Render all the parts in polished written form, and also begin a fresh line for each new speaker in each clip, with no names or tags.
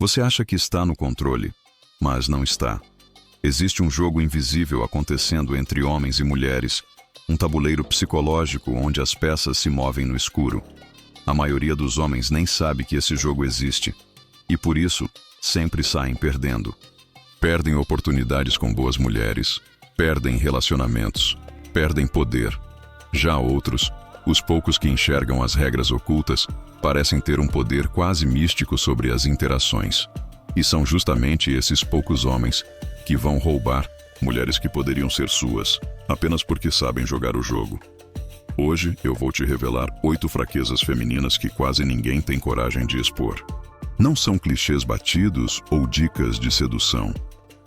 Você acha que está no controle, mas não está. Existe um jogo invisível acontecendo entre homens e mulheres, um tabuleiro psicológico onde as peças se movem no escuro. A maioria dos homens nem sabe que esse jogo existe, e por isso sempre saem perdendo. Perdem oportunidades com boas mulheres, perdem relacionamentos, perdem poder. Já outros, os poucos que enxergam as regras ocultas, parecem ter um poder quase místico sobre as interações. E são justamente esses poucos homens que vão roubar mulheres que poderiam ser suas, apenas porque sabem jogar o jogo. Hoje eu vou te revelar 8 fraquezas femininas que quase ninguém tem coragem de expor. Não são clichês batidos ou dicas de sedução.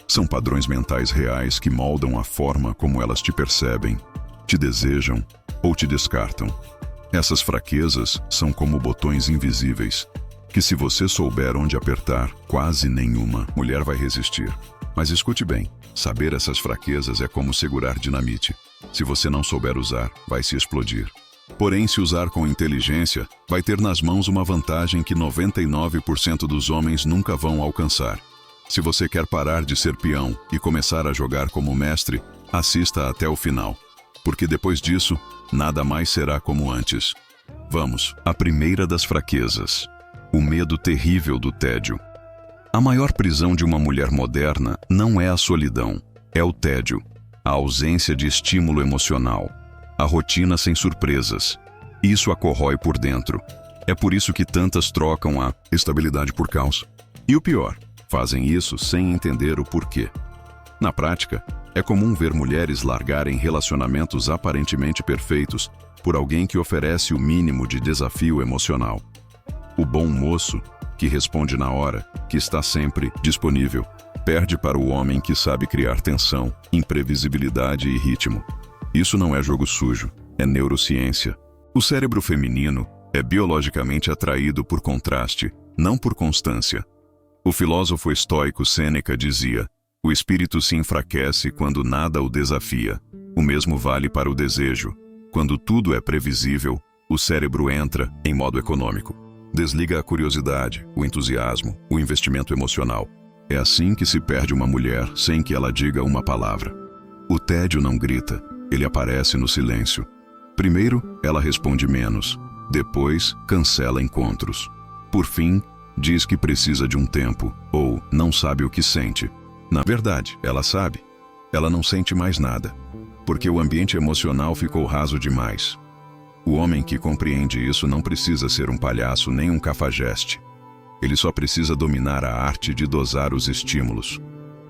São padrões mentais reais que moldam a forma como elas te percebem, te desejam ou te descartam. Essas fraquezas são como botões invisíveis, que se você souber onde apertar, quase nenhuma mulher vai resistir. Mas escute bem, saber essas fraquezas é como segurar dinamite. Se você não souber usar, vai se explodir. Porém, se usar com inteligência, vai ter nas mãos uma vantagem que 99% dos homens nunca vão alcançar. Se você quer parar de ser peão e começar a jogar como mestre, assista até o final. Porque depois disso, nada mais será como antes. Vamos, a primeira das fraquezas. O medo terrível do tédio. A maior prisão de uma mulher moderna não é a solidão, é o tédio, a ausência de estímulo emocional, a rotina sem surpresas. Isso a corrói por dentro. É por isso que tantas trocam a estabilidade por caos. E o pior, fazem isso sem entender o porquê. Na prática, é comum ver mulheres largarem relacionamentos aparentemente perfeitos por alguém que oferece o mínimo de desafio emocional. O bom moço, que responde na hora, que está sempre disponível, perde para o homem que sabe criar tensão, imprevisibilidade e ritmo. Isso não é jogo sujo, é neurociência. O cérebro feminino é biologicamente atraído por contraste, não por constância. O filósofo estoico Sêneca dizia: o espírito se enfraquece quando nada o desafia. O mesmo vale para o desejo. Quando tudo é previsível, o cérebro entra em modo econômico. Desliga a curiosidade, o entusiasmo, o investimento emocional. É assim que se perde uma mulher sem que ela diga uma palavra. O tédio não grita, ele aparece no silêncio. Primeiro, ela responde menos. Depois, cancela encontros. Por fim, diz que precisa de um tempo, ou não sabe o que sente. Na verdade, ela sabe. Ela não sente mais nada, porque o ambiente emocional ficou raso demais. O homem que compreende isso não precisa ser um palhaço nem um cafajeste. Ele só precisa dominar a arte de dosar os estímulos.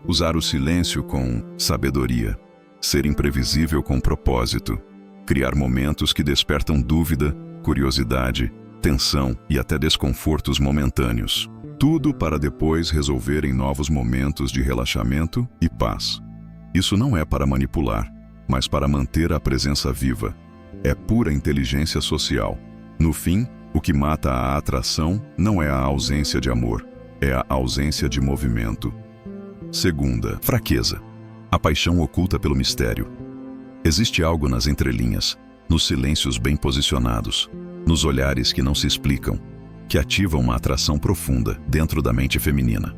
Usar o silêncio com sabedoria. Ser imprevisível com propósito. Criar momentos que despertam dúvida, curiosidade, tensão e até desconfortos momentâneos. Tudo para depois resolver em novos momentos de relaxamento e paz. Isso não é para manipular, mas para manter a presença viva. É pura inteligência social. No fim, o que mata a atração não é a ausência de amor, é a ausência de movimento. Segunda, fraqueza. A paixão oculta pelo mistério. Existe algo nas entrelinhas, nos silêncios bem posicionados, nos olhares que não se explicam, que ativam uma atração profunda dentro da mente feminina.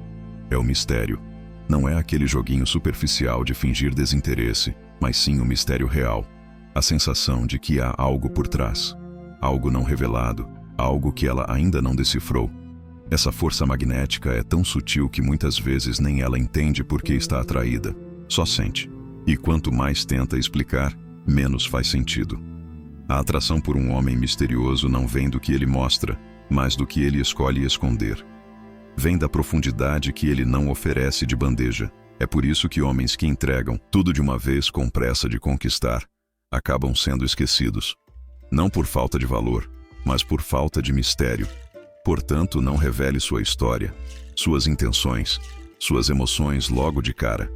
É o mistério. Não é aquele joguinho superficial de fingir desinteresse, mas sim o mistério real. A sensação de que há algo por trás, algo não revelado, algo que ela ainda não decifrou. Essa força magnética é tão sutil que muitas vezes nem ela entende por que está atraída, só sente. E quanto mais tenta explicar, menos faz sentido. A atração por um homem misterioso não vem do que ele mostra, mas do que ele escolhe esconder. Vem da profundidade que ele não oferece de bandeja. É por isso que homens que entregam tudo de uma vez com pressa de conquistar, acabam sendo esquecidos. Não por falta de valor, mas por falta de mistério. Portanto, não revele sua história, suas intenções, suas emoções logo de cara.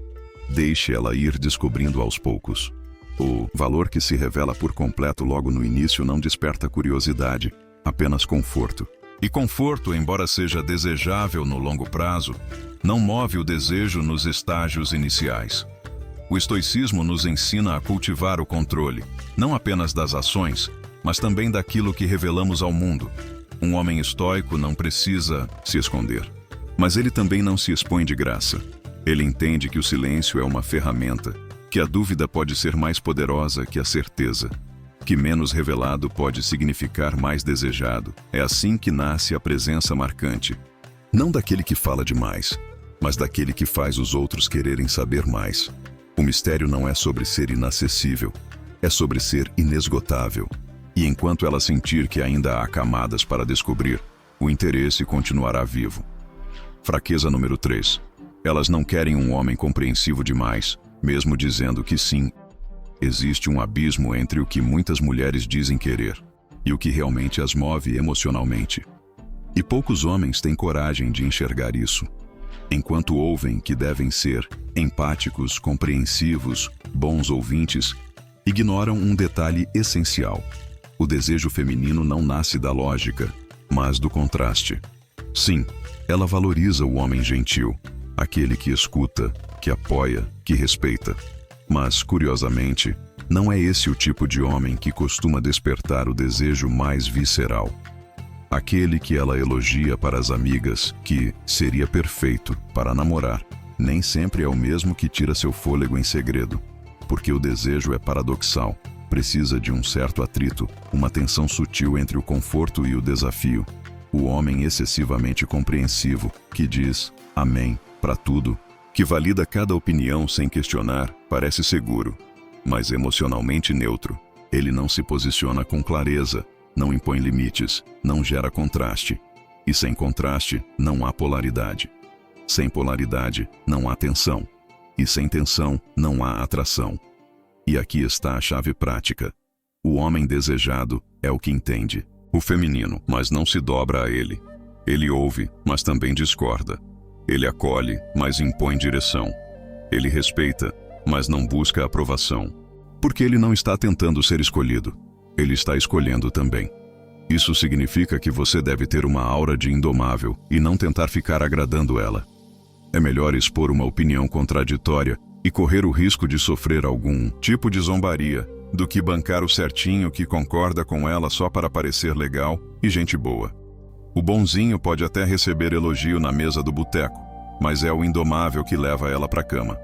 Deixe ela ir descobrindo aos poucos. O valor que se revela por completo logo no início não desperta curiosidade, apenas conforto. E conforto, embora seja desejável no longo prazo, não move o desejo nos estágios iniciais. O estoicismo nos ensina a cultivar o controle, não apenas das ações, mas também daquilo que revelamos ao mundo. Um homem estoico não precisa se esconder, Mas ele também não se expõe de graça. Ele entende que o silêncio é uma ferramenta, que a dúvida pode ser mais poderosa que a certeza, que menos revelado pode significar mais desejado. É assim que nasce a presença marcante. Não daquele que fala demais, mas daquele que faz os outros quererem saber mais. O mistério não é sobre ser inacessível, é sobre ser inesgotável. E enquanto ela sentir que ainda há camadas para descobrir, o interesse continuará vivo. Fraqueza número 3. Elas não querem um homem compreensivo demais, mesmo dizendo que sim. Existe um abismo entre o que muitas mulheres dizem querer e o que realmente as move emocionalmente. E poucos homens têm coragem de enxergar isso. Enquanto ouvem que devem ser empáticos, compreensivos, bons ouvintes, ignoram um detalhe essencial. O desejo feminino não nasce da lógica, mas do contraste. Sim, ela valoriza o homem gentil, aquele que escuta, que apoia, que respeita. Mas, curiosamente, não é esse o tipo de homem que costuma despertar o desejo mais visceral. Aquele que ela elogia para as amigas, que seria perfeito para namorar, nem sempre é o mesmo que tira seu fôlego em segredo. Porque o desejo é paradoxal, precisa de um certo atrito, uma tensão sutil entre o conforto e o desafio. O homem excessivamente compreensivo, que diz amém para tudo, que valida cada opinião sem questionar, parece seguro, mas emocionalmente neutro. Ele não se posiciona com clareza, não impõe limites, não gera contraste. E sem contraste, não há polaridade. Sem polaridade, não há tensão. E sem tensão, não há atração. E aqui está a chave prática. O homem desejado é o que entende o feminino, mas não se dobra a ele. Ele ouve, mas também discorda. Ele acolhe, mas impõe direção. Ele respeita, mas não busca aprovação. Porque ele não está tentando ser escolhido. Ele está escolhendo também. Isso significa que você deve ter uma aura de indomável e não tentar ficar agradando ela. É melhor expor uma opinião contraditória e correr o risco de sofrer algum tipo de zombaria do que bancar o certinho que concorda com ela só para parecer legal e gente boa. O bonzinho pode até receber elogio na mesa do boteco, mas é o indomável que leva ela para a cama.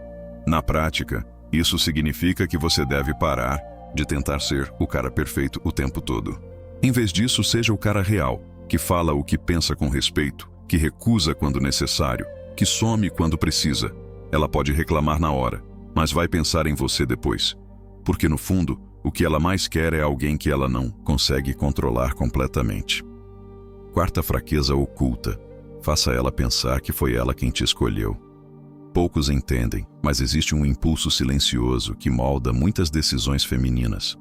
Na prática, isso significa que você deve parar de tentar ser o cara perfeito o tempo todo. Em vez disso, seja o cara real, que fala o que pensa com respeito, que recusa quando necessário, que some quando precisa. Ela pode reclamar na hora, mas vai pensar em você depois. Porque no fundo, o que ela mais quer é alguém que ela não consegue controlar completamente. Quarta fraqueza oculta. Faça ela pensar que foi ela quem te escolheu. Poucos entendem, mas existe um impulso silencioso que molda muitas decisões femininas.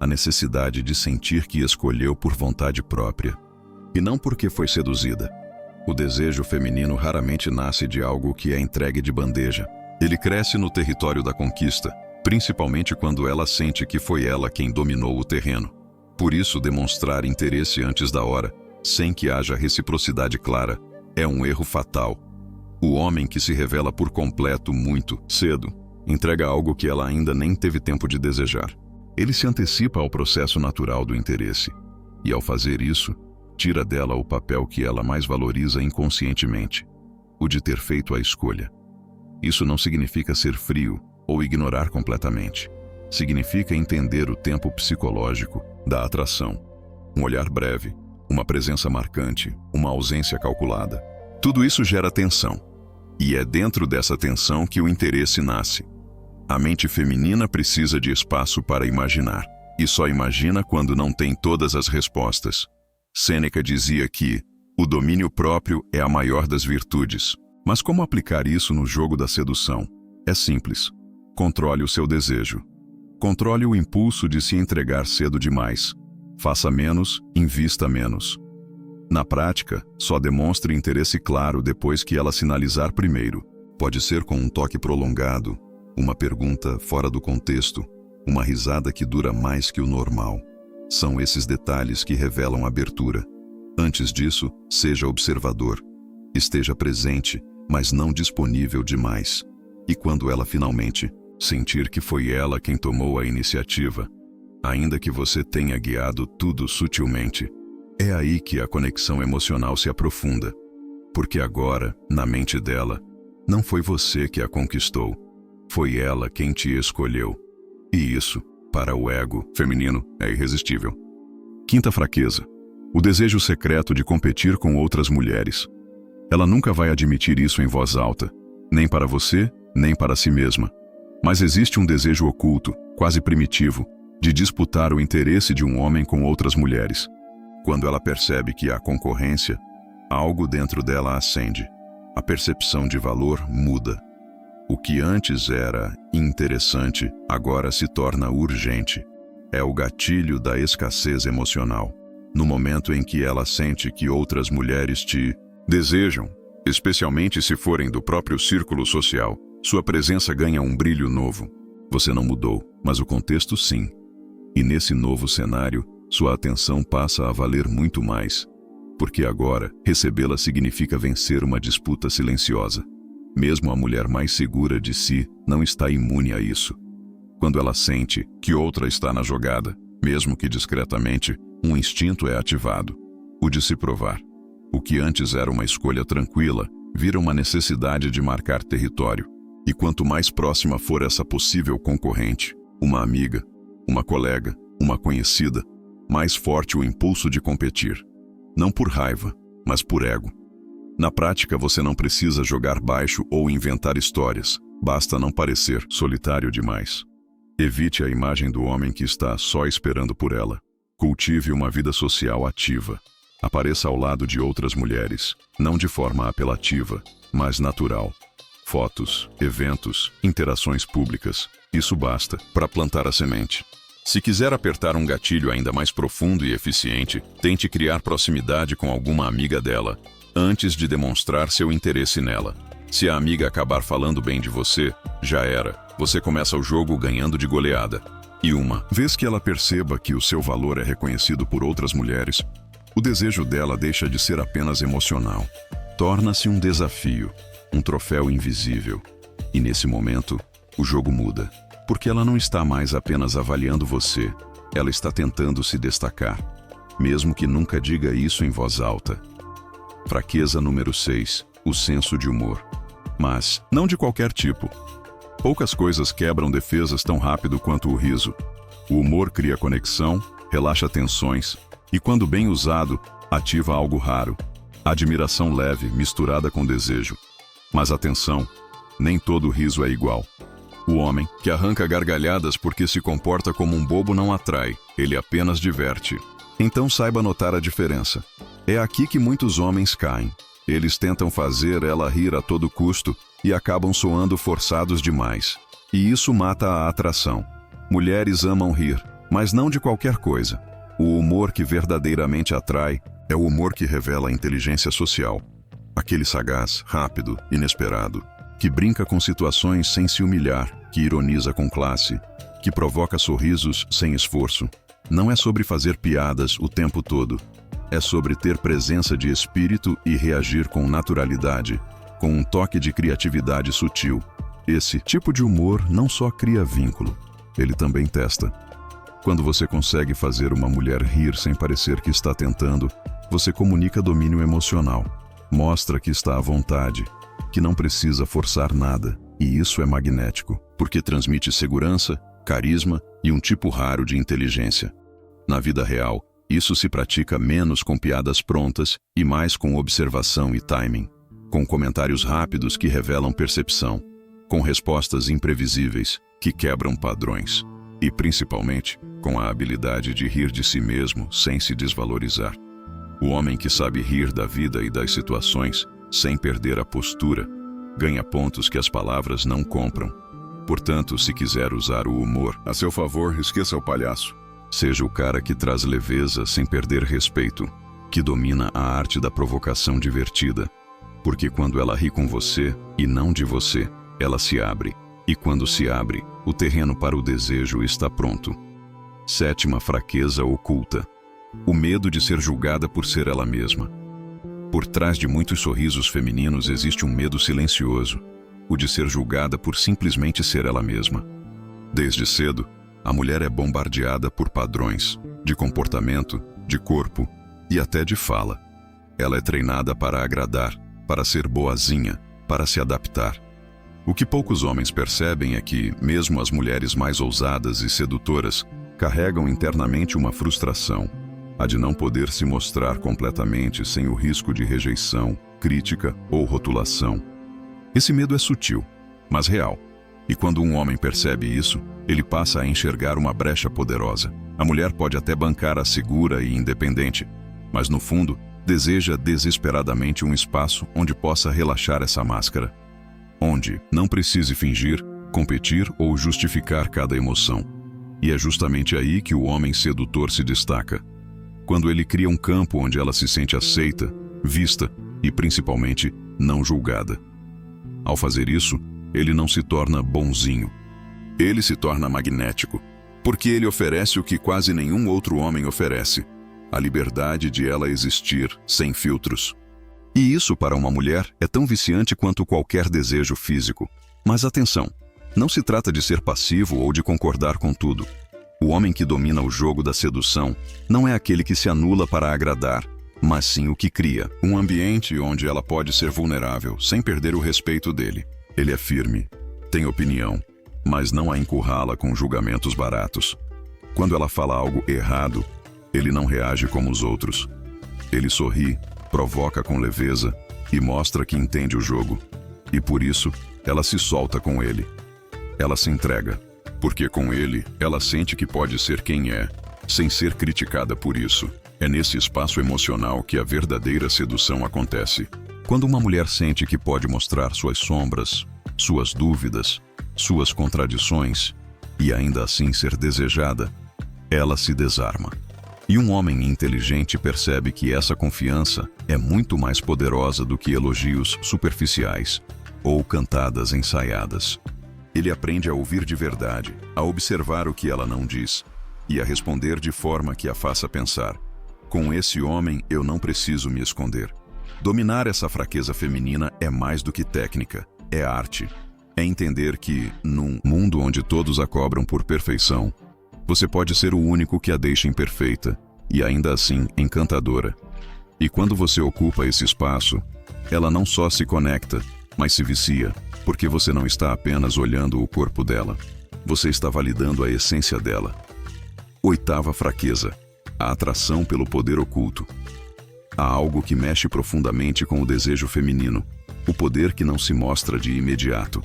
A necessidade de sentir que escolheu por vontade própria, e não porque foi seduzida. O desejo feminino raramente nasce de algo que é entregue de bandeja. Ele cresce no território da conquista, principalmente quando ela sente que foi ela quem dominou o terreno. Por isso, demonstrar interesse antes da hora, sem que haja reciprocidade clara, é um erro fatal. O homem que se revela por completo muito cedo, entrega algo que ela ainda nem teve tempo de desejar. Ele se antecipa ao processo natural do interesse, e ao fazer isso, tira dela o papel que ela mais valoriza inconscientemente, o de ter feito a escolha. Isso não significa ser frio ou ignorar completamente. Significa entender o tempo psicológico da atração. Um olhar breve, uma presença marcante, uma ausência calculada. Tudo isso gera tensão. E é dentro dessa tensão que o interesse nasce. A mente feminina precisa de espaço para imaginar, e só imagina quando não tem todas as respostas. Sêneca dizia que o domínio próprio é a maior das virtudes. Mas como aplicar isso no jogo da sedução? É simples. Controle o seu desejo. Controle o impulso de se entregar cedo demais. Faça menos, invista menos. Na prática, só demonstre interesse claro depois que ela sinalizar primeiro. Pode ser com um toque prolongado, uma pergunta fora do contexto, uma risada que dura mais que o normal. São esses detalhes que revelam abertura. Antes disso, seja observador. Esteja presente, mas não disponível demais. E quando ela finalmente sentir que foi ela quem tomou a iniciativa, ainda que você tenha guiado tudo sutilmente, é aí que a conexão emocional se aprofunda. Porque agora, na mente dela, não foi você que a conquistou. Foi ela quem te escolheu. E isso, para o ego feminino, é irresistível. Quinta fraqueza: o desejo secreto de competir com outras mulheres. Ela nunca vai admitir isso em voz alta, nem para você, nem para si mesma. Mas existe um desejo oculto, quase primitivo, de disputar o interesse de um homem com outras mulheres. Quando ela percebe que há concorrência, algo dentro dela acende. A percepção de valor muda. O que antes era interessante, agora se torna urgente. É o gatilho da escassez emocional. No momento em que ela sente que outras mulheres te desejam, especialmente se forem do próprio círculo social, sua presença ganha um brilho novo. Você não mudou, mas o contexto sim. E nesse novo cenário, sua atenção passa a valer muito mais. Porque agora, recebê-la significa vencer uma disputa silenciosa. Mesmo a mulher mais segura de si não está imune a isso. Quando ela sente que outra está na jogada, mesmo que discretamente, um instinto é ativado, o de se provar. O que antes era uma escolha tranquila, vira uma necessidade de marcar território. E quanto mais próxima for essa possível concorrente, uma amiga, uma colega, uma conhecida, mais forte o impulso de competir. Não por raiva, mas por ego. Na prática, você não precisa jogar baixo ou inventar histórias, basta não parecer solitário demais. Evite a imagem do homem que está só esperando por ela. Cultive uma vida social ativa. Apareça ao lado de outras mulheres, não de forma apelativa, mas natural. Fotos, eventos, interações públicas, isso basta para plantar a semente. Se quiser apertar um gatilho ainda mais profundo e eficiente, tente criar proximidade com alguma amiga dela, antes de demonstrar seu interesse nela. Se a amiga acabar falando bem de você, já era. Você começa o jogo ganhando de goleada. E uma vez que ela perceba que o seu valor é reconhecido por outras mulheres, o desejo dela deixa de ser apenas emocional. Torna-se um desafio, um troféu invisível. E nesse momento, o jogo muda. Porque ela não está mais apenas avaliando você, ela está tentando se destacar, mesmo que nunca diga isso em voz alta. Fraqueza número 6, o senso de humor. Mas, não de qualquer tipo. Poucas coisas quebram defesas tão rápido quanto o riso. O humor cria conexão, relaxa tensões, e quando bem usado, ativa algo raro. Admiração leve misturada com desejo. Mas atenção, nem todo riso é igual. O homem que arranca gargalhadas porque se comporta como um bobo não atrai, ele apenas diverte. Então saiba notar a diferença. É aqui que muitos homens caem. Eles tentam fazer ela rir a todo custo e acabam soando forçados demais. E isso mata a atração. Mulheres amam rir, mas não de qualquer coisa. O humor que verdadeiramente atrai é o humor que revela a inteligência social. Aquele sagaz, rápido, inesperado, que brinca com situações sem se humilhar, que ironiza com classe, que provoca sorrisos sem esforço. Não é sobre fazer piadas o tempo todo. É sobre ter presença de espírito e reagir com naturalidade, com um toque de criatividade sutil. Esse tipo de humor não só cria vínculo, ele também testa. Quando você consegue fazer uma mulher rir sem parecer que está tentando, você comunica domínio emocional. Mostra que está à vontade, que não precisa forçar nada. E isso é magnético, porque transmite segurança, carisma e um tipo raro de inteligência. Na vida real, isso se pratica menos com piadas prontas e mais com observação e timing, com comentários rápidos que revelam percepção, com respostas imprevisíveis que quebram padrões e, principalmente, com a habilidade de rir de si mesmo sem se desvalorizar. O homem que sabe rir da vida e das situações sem perder a postura ganha pontos que as palavras não compram. Portanto, se quiser usar o humor a seu favor, esqueça o palhaço. Seja o cara que traz leveza sem perder respeito, que domina a arte da provocação divertida. Porque quando ela ri com você, e não de você, ela se abre. E quando se abre, o terreno para o desejo está pronto. Sétima fraqueza oculta: o medo de ser julgada por ser ela mesma. Por trás de muitos sorrisos femininos existe um medo silencioso, o de ser julgada por simplesmente ser ela mesma. Desde cedo, a mulher é bombardeada por padrões, de comportamento, de corpo e até de fala. Ela é treinada para agradar, para ser boazinha, para se adaptar. O que poucos homens percebem é que, mesmo as mulheres mais ousadas e sedutoras, carregam internamente uma frustração, a de não poder se mostrar completamente sem o risco de rejeição, crítica ou rotulação. Esse medo é sutil, mas real. E quando um homem percebe isso, ele passa a enxergar uma brecha poderosa. A mulher pode até bancar a segura e independente, mas no fundo, deseja desesperadamente um espaço onde possa relaxar essa máscara. Onde não precise fingir, competir ou justificar cada emoção. E é justamente aí que o homem sedutor se destaca. Quando ele cria um campo onde ela se sente aceita, vista e, principalmente, não julgada. Ao fazer isso, ele não se torna bonzinho. Ele se torna magnético, porque ele oferece o que quase nenhum outro homem oferece: a liberdade de ela existir sem filtros. E isso, para uma mulher, é tão viciante quanto qualquer desejo físico. Mas atenção, não se trata de ser passivo ou de concordar com tudo. O homem que domina o jogo da sedução não é aquele que se anula para agradar, mas sim o que cria um ambiente onde ela pode ser vulnerável, sem perder o respeito dele. Ele é firme, tem opinião, mas não a encurrala com julgamentos baratos. Quando ela fala algo errado, ele não reage como os outros. Ele sorri, provoca com leveza e mostra que entende o jogo. E por isso, ela se solta com ele. Ela se entrega, porque com ele, ela sente que pode ser quem é, sem ser criticada por isso. É nesse espaço emocional que a verdadeira sedução acontece. Quando uma mulher sente que pode mostrar suas sombras, suas dúvidas, suas contradições, e ainda assim ser desejada, ela se desarma. E um homem inteligente percebe que essa confiança é muito mais poderosa do que elogios superficiais ou cantadas ensaiadas. Ele aprende a ouvir de verdade, a observar o que ela não diz e a responder de forma que a faça pensar: com esse homem eu não preciso me esconder. Dominar essa fraqueza feminina é mais do que técnica, é arte. É entender que, num mundo onde todos a cobram por perfeição, você pode ser o único que a deixa imperfeita e ainda assim encantadora. E quando você ocupa esse espaço, ela não só se conecta, mas se vicia, porque você não está apenas olhando o corpo dela, você está validando a essência dela. Oitava fraqueza: a atração pelo poder oculto. Há algo que mexe profundamente com o desejo feminino, o poder que não se mostra de imediato.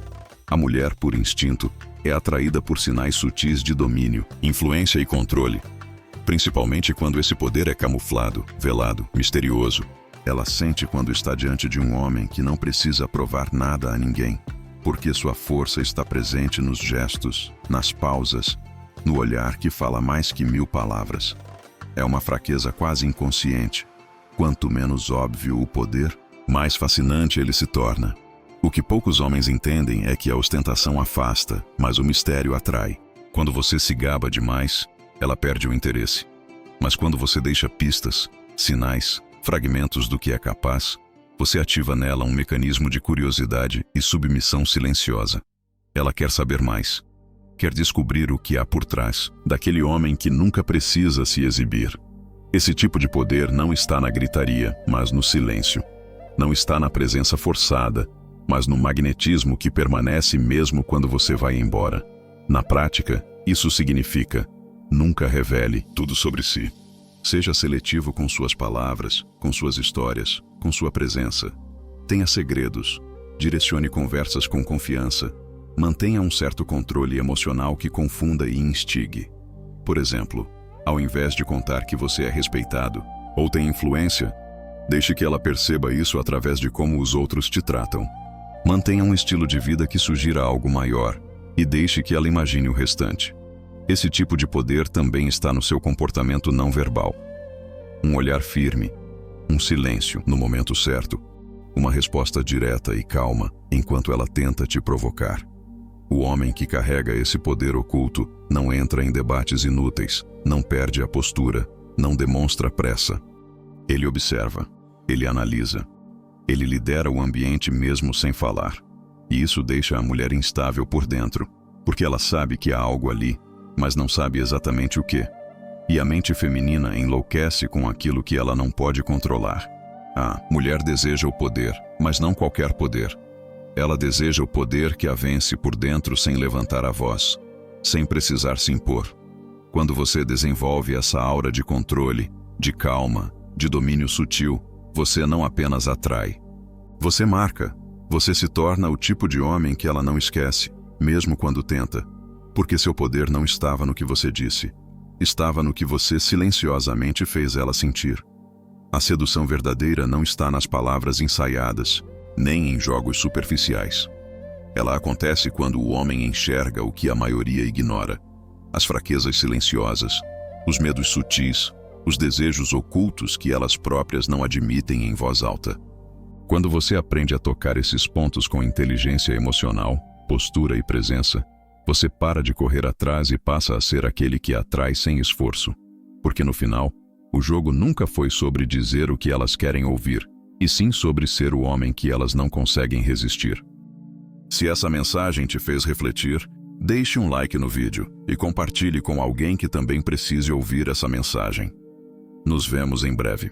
A mulher, por instinto, é atraída por sinais sutis de domínio, influência e controle. Principalmente quando esse poder é camuflado, velado, misterioso. Ela sente quando está diante de um homem que não precisa provar nada a ninguém, porque sua força está presente nos gestos, nas pausas, no olhar que fala mais que 1000 palavras. É uma fraqueza quase inconsciente. Quanto menos óbvio o poder, mais fascinante ele se torna. O que poucos homens entendem é que a ostentação afasta, mas o mistério atrai. Quando você se gaba demais, ela perde o interesse. Mas quando você deixa pistas, sinais, fragmentos do que é capaz, você ativa nela um mecanismo de curiosidade e submissão silenciosa. Ela quer saber mais. Quer descobrir o que há por trás daquele homem que nunca precisa se exibir. Esse tipo de poder não está na gritaria, mas no silêncio. Não está na presença forçada, mas no magnetismo que permanece mesmo quando você vai embora. Na prática, isso significa: nunca revele tudo sobre si. Seja seletivo com suas palavras, com suas histórias, com sua presença. Tenha segredos. Direcione conversas com confiança. Mantenha um certo controle emocional que confunda e instigue. Por exemplo, ao invés de contar que você é respeitado ou tem influência, deixe que ela perceba isso através de como os outros te tratam. Mantenha um estilo de vida que sugira algo maior e deixe que ela imagine o restante. Esse tipo de poder também está no seu comportamento não verbal. Um olhar firme, um silêncio no momento certo, uma resposta direta e calma enquanto ela tenta te provocar. O homem que carrega esse poder oculto não entra em debates inúteis, não perde a postura, não demonstra pressa. Ele observa, ele analisa, ele lidera o ambiente mesmo sem falar. E isso deixa a mulher instável por dentro, porque ela sabe que há algo ali, mas não sabe exatamente o que. E a mente feminina enlouquece com aquilo que ela não pode controlar. A mulher deseja o poder, mas não qualquer poder. Ela deseja o poder que a vence por dentro sem levantar a voz, sem precisar se impor. Quando você desenvolve essa aura de controle, de calma, de domínio sutil, você não apenas atrai. Você marca. Você se torna o tipo de homem que ela não esquece, mesmo quando tenta, porque seu poder não estava no que você disse, estava no que você silenciosamente fez ela sentir. A sedução verdadeira não está nas palavras ensaiadas, nem em jogos superficiais. Ela acontece quando o homem enxerga o que a maioria ignora: as fraquezas silenciosas, os medos sutis, os desejos ocultos que elas próprias não admitem em voz alta. Quando você aprende a tocar esses pontos com inteligência emocional, postura e presença, você para de correr atrás e passa a ser aquele que atrai sem esforço. Porque no final, o jogo nunca foi sobre dizer o que elas querem ouvir, e sim sobre ser o homem que elas não conseguem resistir. Se essa mensagem te fez refletir, deixe um like no vídeo e compartilhe com alguém que também precise ouvir essa mensagem. Nos vemos em breve.